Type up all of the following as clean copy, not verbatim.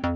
Hey,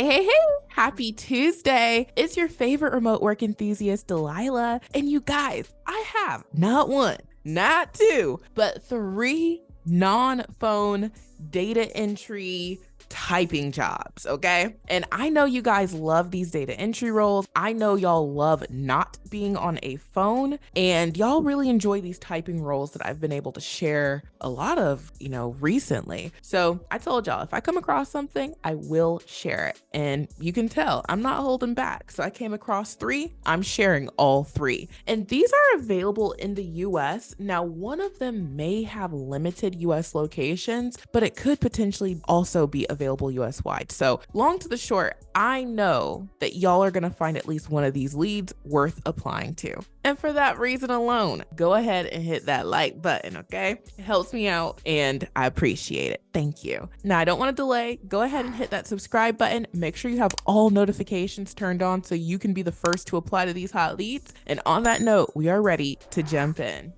hey, hey, happy Tuesday. It's your favorite remote work enthusiast, Delilah. And you guys, I have not one, not two, but three non-phone data entry typing jobs, okay? And I know you guys love these data entry roles. I know y'all love not being on a phone, and y'all really enjoy these typing roles that I've been able to share a lot of, recently. So I told y'all, if I come across something, I will share it. And you can tell I'm not holding back. So I came across three, I'm sharing all three. And these are available in the US. Now, one of them may have limited US locations, but it could potentially also be available US wide. So long to the short, I know that y'all are gonna find at least one of these leads worth applying to. And for that reason alone, go ahead and hit that like button, okay? It helps me out and I appreciate it. Thank you. Now, I don't want to delay. Go ahead and hit that subscribe button. Make sure you have all notifications turned on so you can be the first to apply to these hot leads. And on that note, we are ready to jump in.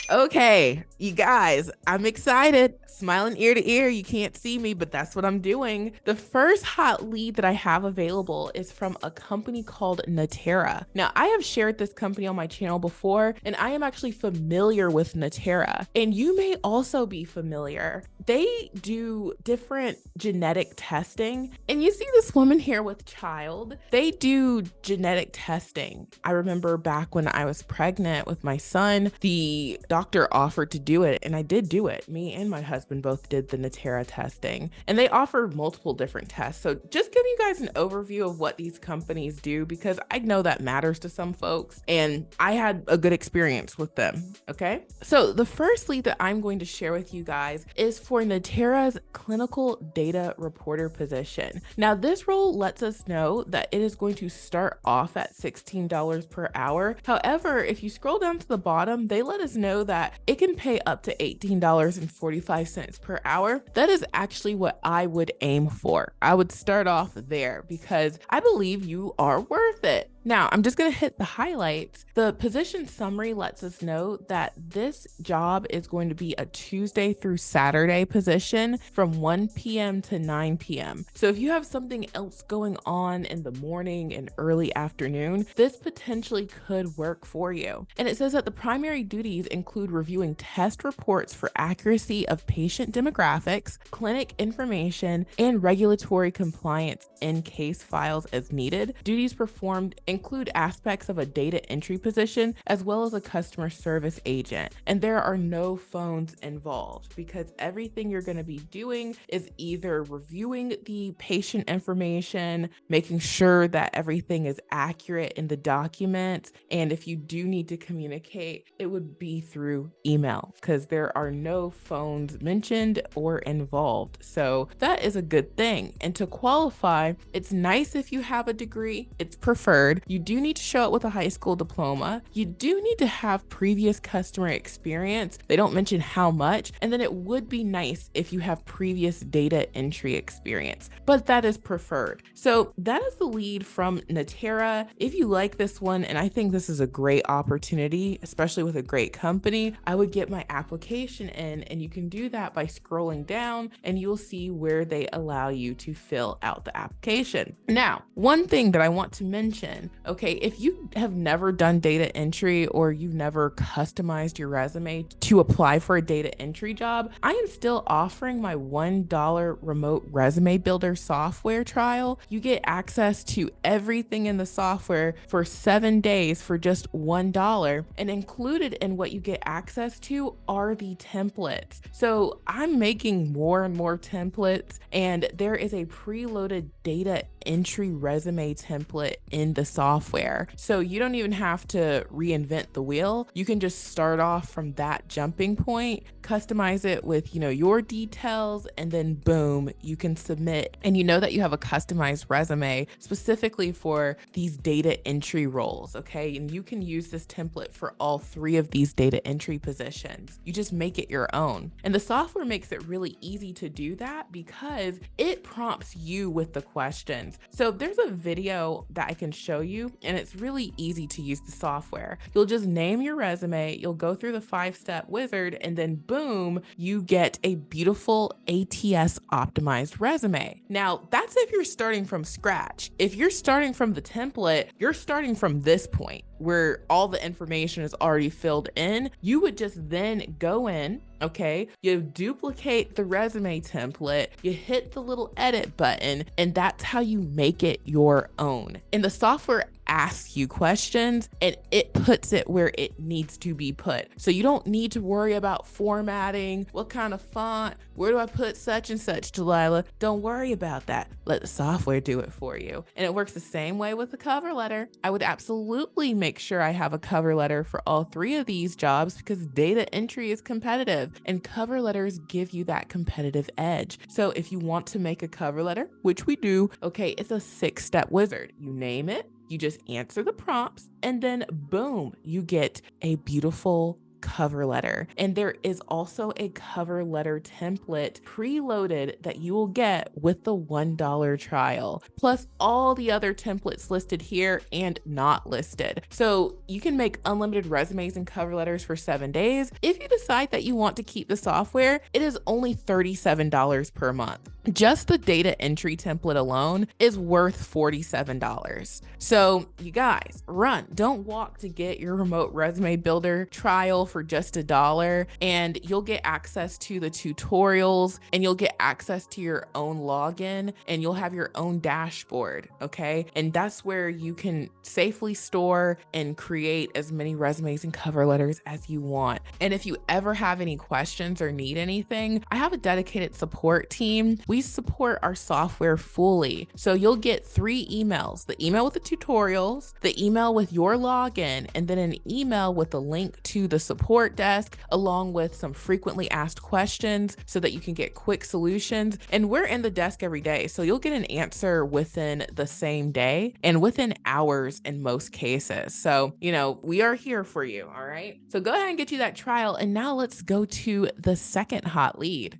Okay, you guys, I'm excited. Smiling ear to ear. You can't see me, but that's what I'm doing. The first hot lead that I have available is from a company called Natera. Now, I have shared this company on my channel before, and I am actually familiar with Natera. And you may also be familiar. They do different genetic testing. And you see this woman here with child. They do genetic testing. I remember back when I was pregnant with my son, the doctor offered to do it, and I did do it. Me and my husband both did the Natera testing, and they offer multiple different tests. So just giving you guys an overview of what these companies do, because I know that matters to some folks, and I had a good experience with them, okay? So the first lead that I'm going to share with you guys is for Natera's clinical data reporter position. Now, this role lets us know that it is going to start off at $16 per hour. However, if you scroll down to the bottom, they let us know that it can pay up to $18.45 per hour. That is actually what I would aim for. I would start off there because I believe you are worth it. Now, I'm just going to hit the highlights. The position summary lets us know that this job is going to be a Tuesday through Saturday position from 1 p.m. to 9 p.m. So if you have something else going on in the morning and early afternoon, this potentially could work for you. And it says that the primary duties include reviewing test reports for accuracy of patient demographics, clinic information, and regulatory compliance in case files as needed. Duties performed include aspects of a data entry position as well as a customer service agent. And there are no phones involved because everything you're going to be doing is either reviewing the patient information, making sure that everything is accurate in the document. And if you do need to communicate, it would be through email because there are no phones mentioned or involved. So that is a good thing. And to qualify, it's nice if you have a degree, it's preferred. You do need to show up with a high school diploma. You do need to have previous customer experience. They don't mention how much. And then it would be nice if you have previous data entry experience, but that is preferred. So that is the lead from Natera. If you like this one, and I think this is a great opportunity, especially with a great company, I would get my application in, and you can do that by scrolling down and you'll see where they allow you to fill out the application. Now, one thing that I want to mention, okay, if you have never done data entry or you've never customized your resume to apply for a data entry job, I am still offering my $1 remote resume builder software trial. You get access to everything in the software for 7 days for just $1. And included in what you get access to are the templates. So I'm making more and more templates, and there is a preloaded data entry resume template in the software. So you don't even have to reinvent the wheel. You can just start off from that jumping point, customize it with, your details, and then boom, you can submit. And you know that you have a customized resume specifically for these data entry roles, okay? And you can use this template for all three of these data entry positions. You just make it your own. And the software makes it really easy to do that because it prompts you with the questions. questions. So there's a video that I can show you, and it's really easy to use the software. You'll just name your resume, you'll go through the 5-step wizard, and then boom, you get a beautiful ATS optimized resume. Now, that's if you're starting from scratch. If you're starting from the template, you're starting from this point where all the information is already filled in. You would just then go in, okay, you duplicate the resume template, you hit the little edit button, and that's how you make it your own. And the software asks you questions and it puts it where it needs to be put. So you don't need to worry about formatting, what kind of font, where do I put such and such, Delilah? Don't worry about that. Let the software do it for you. And it works the same way with the cover letter. I would absolutely make sure I have a cover letter for all 3 of these jobs because data entry is competitive and cover letters give you that competitive edge. So if you want to make a cover letter, which we do, okay, it's a 6-step wizard. You name it, you just answer the prompts, and then boom, you get a beautiful cover letter. And there is also a cover letter template preloaded that you will get with the $1 trial, plus all the other templates listed here and not listed. So you can make unlimited resumes and cover letters for 7 days. If you decide that you want to keep the software, it is only $37 per month. Just the data entry template alone is worth $47. So you guys, run, don't walk to get your remote resume builder trial for just $1, and you'll get access to the tutorials and you'll get access to your own login and you'll have your own dashboard, okay? And that's where you can safely store and create as many resumes and cover letters as you want. And if you ever have any questions or need anything, I have a dedicated support team. We support our software fully. So you'll get 3 emails, the email with the tutorials, the email with your login, and then an email with a link to the support desk, along with some frequently asked questions so that you can get quick solutions. And we're in the desk every day. So you'll get an answer within the same day and within hours in most cases. So, we are here for you. All right. So go ahead and get you that trial. And now let's go to the second hot lead.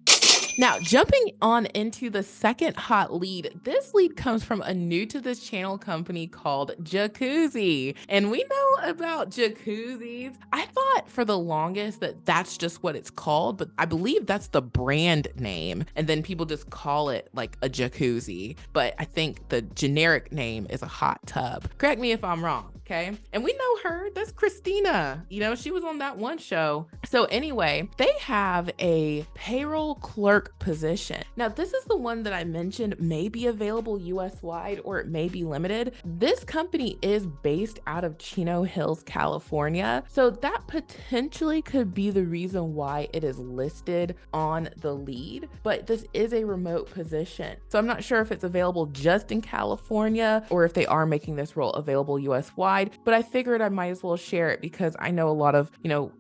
Now, jumping on into the second hot lead, this lead comes from a new to this channel company called Jacuzzi. And we know about jacuzzis. I thought for the longest that that's just what it's called, but I believe that's the brand name. And then people just call it like a jacuzzi. But I think the generic name is a hot tub. Correct me if I'm wrong. Okay. And we know her. That's Christina. She was on that one show. So anyway, they have a payroll clerk position. Now, this is the one that I mentioned may be available US wide or it may be limited. This company is based out of Chino Hills, California. So that potentially could be the reason why it is listed on the lead, but this is a remote position. So I'm not sure if it's available just in California or if they are making this role available US wide. But I figured I might as well share it because I know a lot of,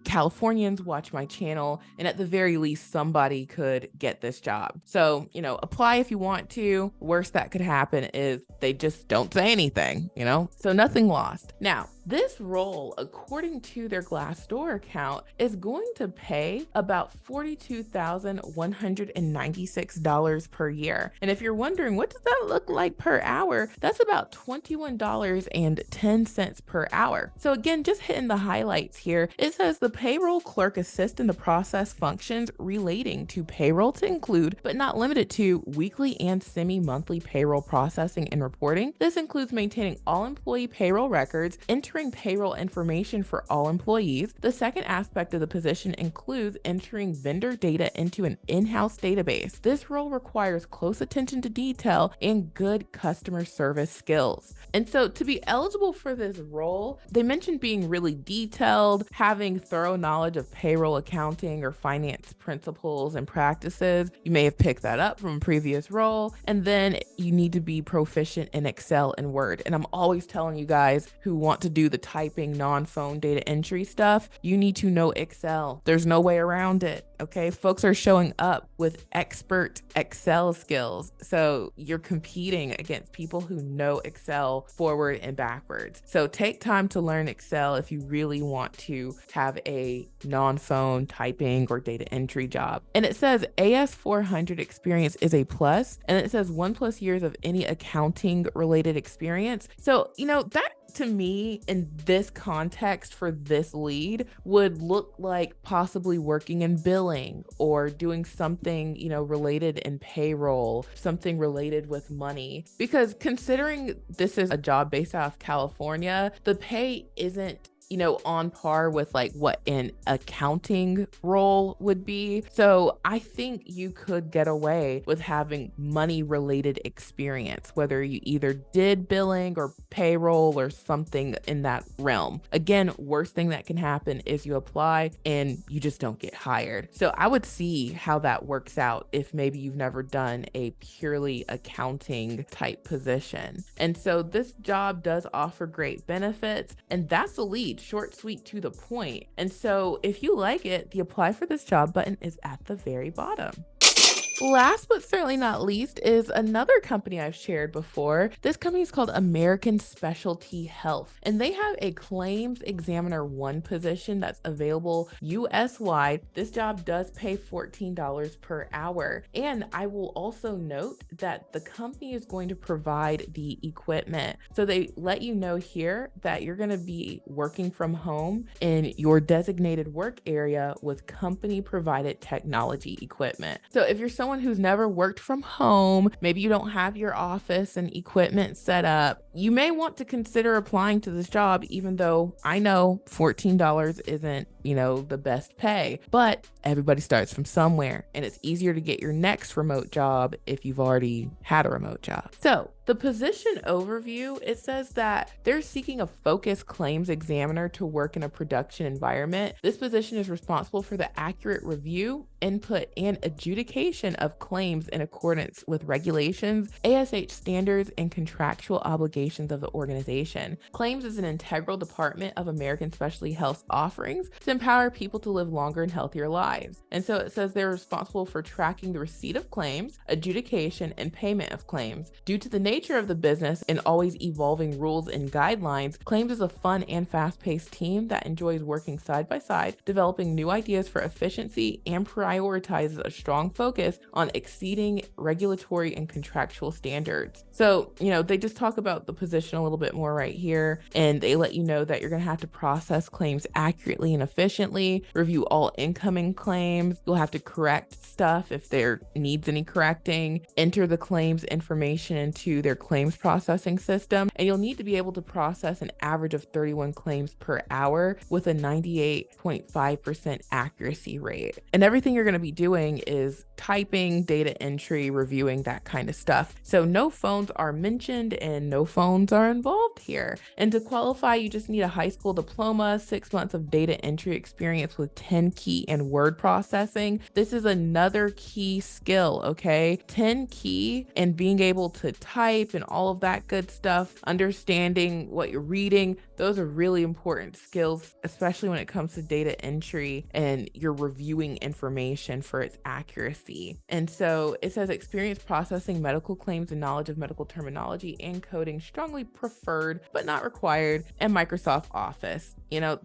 Californians watch my channel, and at the very least, somebody could get this job. So, apply if you want to. Worst that could happen is they just don't say anything, so nothing lost. Now, this role, according to their Glassdoor account, is going to pay about $42,196 per year. And if you're wondering, what does that look like per hour? That's about $21.10 per hour. So again, just hitting the highlights here, it says the payroll clerk assists in the process functions relating to payroll to include, but not limited to, weekly and semi-monthly payroll processing and reporting. This includes maintaining all employee payroll records, entering payroll information for all employees. The second aspect of the position includes entering vendor data into an in-house database. This role requires close attention to detail and good customer service skills. And so to be eligible for this role, they mentioned being really detailed, having thorough knowledge of payroll accounting or finance principles and practices. You may have picked that up from a previous role. And then you need to be proficient in Excel and Word. And I'm always telling you guys who want to do do the typing, non-phone data entry stuff, you need to know Excel. There's no way around it. Okay, folks are showing up with expert Excel skills. So you're competing against people who know Excel forward and backwards. So take time to learn Excel if you really want to have a non-phone typing or data entry job. And it says AS400 experience is a plus, and it says 1+ years of any accounting related experience. So, that to me in this context for this lead would look like possibly working in billing or doing something, related in payroll, something related with money. Because considering this is a job based out of California, the pay isn't on par with like what an accounting role would be. So I think you could get away with having money related experience, whether you either did billing or payroll or something in that realm. Again, worst thing that can happen is you apply and you just don't get hired. So I would see how that works out if maybe you've never done a purely accounting type position. And so this job does offer great benefits, and that's the lead. Short, sweet, to the point. And so if you like it, the apply for this job button is at the very bottom. Last but certainly not least is another company I've shared before. This company is called American Specialty Health, and they have a Claims Examiner 1 position that's available US wide. This job does pay $14 per hour. And I will also note that the company is going to provide the equipment. So they let you know here that you're going to be working from home in your designated work area with company provided technology equipment. So if you're someone who's never worked from home, maybe you don't have your office and equipment set up, you may want to consider applying to this job, even though I know $14 isn't, the best pay, but everybody starts from somewhere, and it's easier to get your next remote job if you've already had a remote job. So the position overview, it says that they're seeking a focused claims examiner to work in a production environment. This position is responsible for the accurate review, input, and adjudication of claims in accordance with regulations, ASH standards, and contractual obligations of the organization. Claims is an integral department of American Specialty Health's offerings to empower people to live longer and healthier lives. And so it says they're responsible for tracking the receipt of claims, adjudication, and payment of claims. Due to the nature of the business and always evolving rules and guidelines, Claims is a fun and fast-paced team that enjoys working side by side, developing new ideas for efficiency, and prioritizes a strong focus on exceeding regulatory and contractual standards. So, they just talk about the position a little bit more right here, and they let you know that you're going to have to process claims accurately and efficiently, review all incoming claims. You'll have to correct stuff if there needs any correcting, enter the claims information into their claims processing system, and you'll need to be able to process an average of 31 claims per hour with a 98.5% accuracy rate. And everything you're going to be doing is typing, data entry, reviewing, that kind of stuff. So no phones are mentioned and no phones are involved here. And to qualify, you just need a high school diploma, 6 months of data entry experience with 10 key and word processing. This is another key skill, okay? 10 key and being able to type and all of that good stuff, understanding what you're reading, those are really important skills, especially when it comes to data entry and you're reviewing information for its accuracy. And so it says experience processing medical claims and knowledge of medical terminology and coding strongly preferred but not required, and Microsoft Office.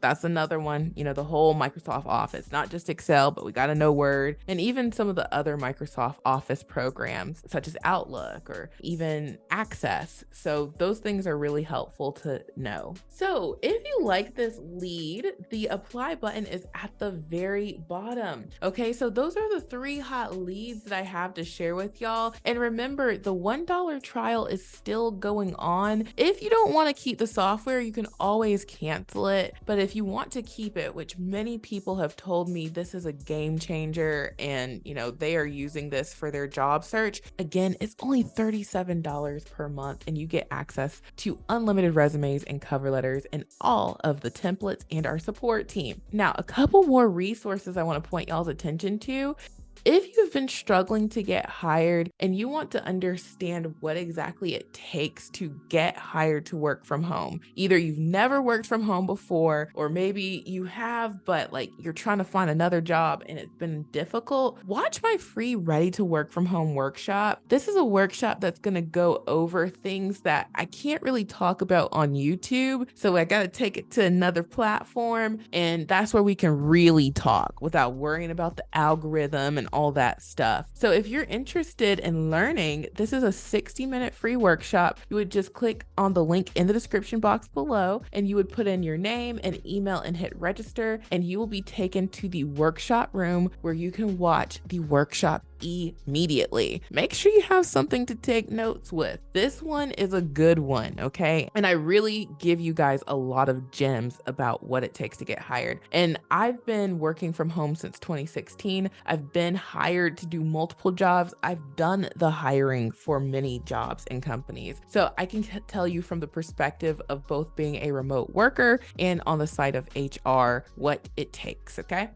That's another one, the whole Microsoft Office, not just Excel, but we got to know Word, and even some of the other Microsoft Office programs such as Outlook or even Access. So those things are really helpful to know. So if you like this lead, the apply button is at the very bottom. Okay, so those are the 3 hot leads that I have to share with y'all. And remember, the $1 trial is still going on. If you don't want to keep the software, you can always cancel it. But if you want to keep it, which many people have told me this is a game changer and they are using this for their job search, again, it's only $37 per month and you get access to unlimited resumes and cover letters and all of the templates and our support team. Now, a couple more resources I want to point y'all's attention to. If you've been struggling to get hired and you want to understand what exactly it takes to get hired to work from home, either you've never worked from home before, or maybe you have, but like you're trying to find another job and it's been difficult, watch my free Ready to Work from Home workshop. This is a workshop that's going to go over things that I can't really talk about on YouTube. So I got to take it to another platform, and that's where we can really talk without worrying about the algorithm and all that stuff. So if you're interested in learning, this is a 60-minute free workshop. You would just click on the link in the description box below, and you would put in your name and email and hit register, and you will be taken to the workshop room where you can watch the workshop immediately. Make sure you have something to take notes with. This one is a good one, okay? And I really give you guys a lot of gems about what it takes to get hired. And I've been working from home since 2016. I've been hired to do multiple jobs. I've done the hiring for many jobs and companies. So I can tell you from the perspective of both being a remote worker and on the side of HR what it takes, okay?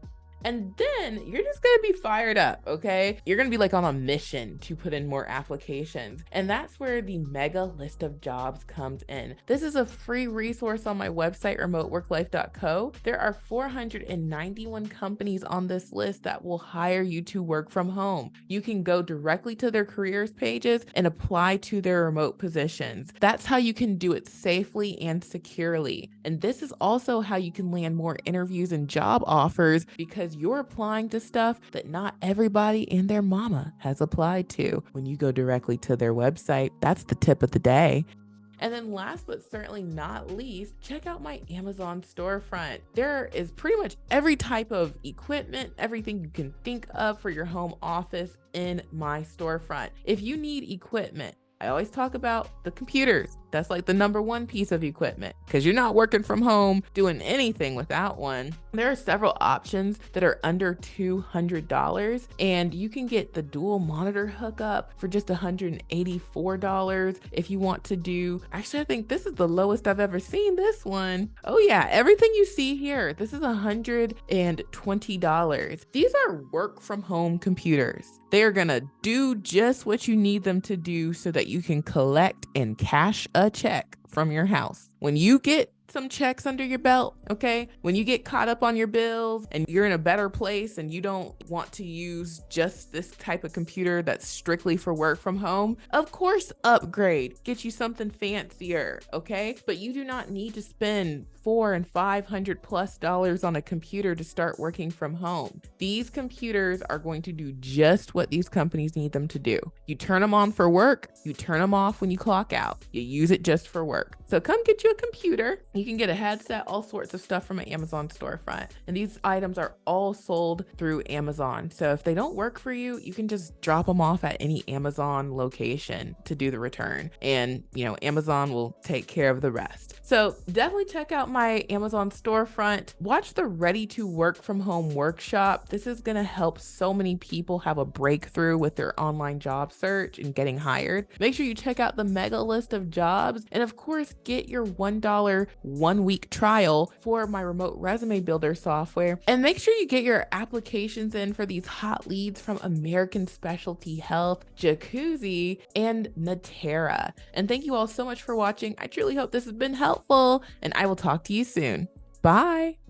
And then you're just gonna be fired up, okay? You're gonna be like on a mission to put in more applications. And that's where the mega list of jobs comes in. This is a free resource on my website, remoteworklife.co. There are 491 companies on this list that will hire you to work from home. You can go directly to their careers pages and apply to their remote positions. That's how you can do it safely and securely. And this is also how you can land more interviews and job offers, because you're applying to stuff that not everybody and their mama has applied to. When you go directly to their website, that's the tip of the day. And then last but certainly not least, check out my Amazon storefront. There is pretty much every type of equipment, everything you can think of for your home office in my storefront. If you need equipment, I always talk about the computers. That's like the number one piece of equipment, because you're not working from home doing anything without one. There are several options that are under $200, and you can get the dual monitor hookup for just $184 if you want to do. Actually, I think this is the lowest I've ever seen this one. Oh yeah, everything you see here, this is $120. These are work from home computers. They are gonna do just what you need them to do so that you can collect and cash a check from your house. When you get some checks under your belt, okay? When you get caught up on your bills and you're in a better place and you don't want to use just this type of computer that's strictly for work from home, of course, upgrade, get you something fancier, okay? But you do not need to spend $400 and $500+ on a computer to start working from home. These computers are going to do just what these companies need them to do. You turn them on for work, you turn them off when you clock out. You use it just for work. So come get you a computer. You can get a headset, all sorts of stuff from an Amazon storefront. And these items are all sold through Amazon. So if they don't work for you, you can just drop them off at any Amazon location to do the return. And, Amazon will take care of the rest. So definitely check out my Amazon storefront. Watch the Ready to Work from Home workshop. This is going to help so many people have a breakthrough with their online job search and getting hired. Make sure you check out the mega list of jobs. And of course, get your $1 1-week trial for my remote resume builder software. And make sure you get your applications in for these hot leads from American Specialty Health, Jacuzzi, and Natera. And thank you all so much for watching. I truly hope this has been helpful, and I will talk to you soon. Bye.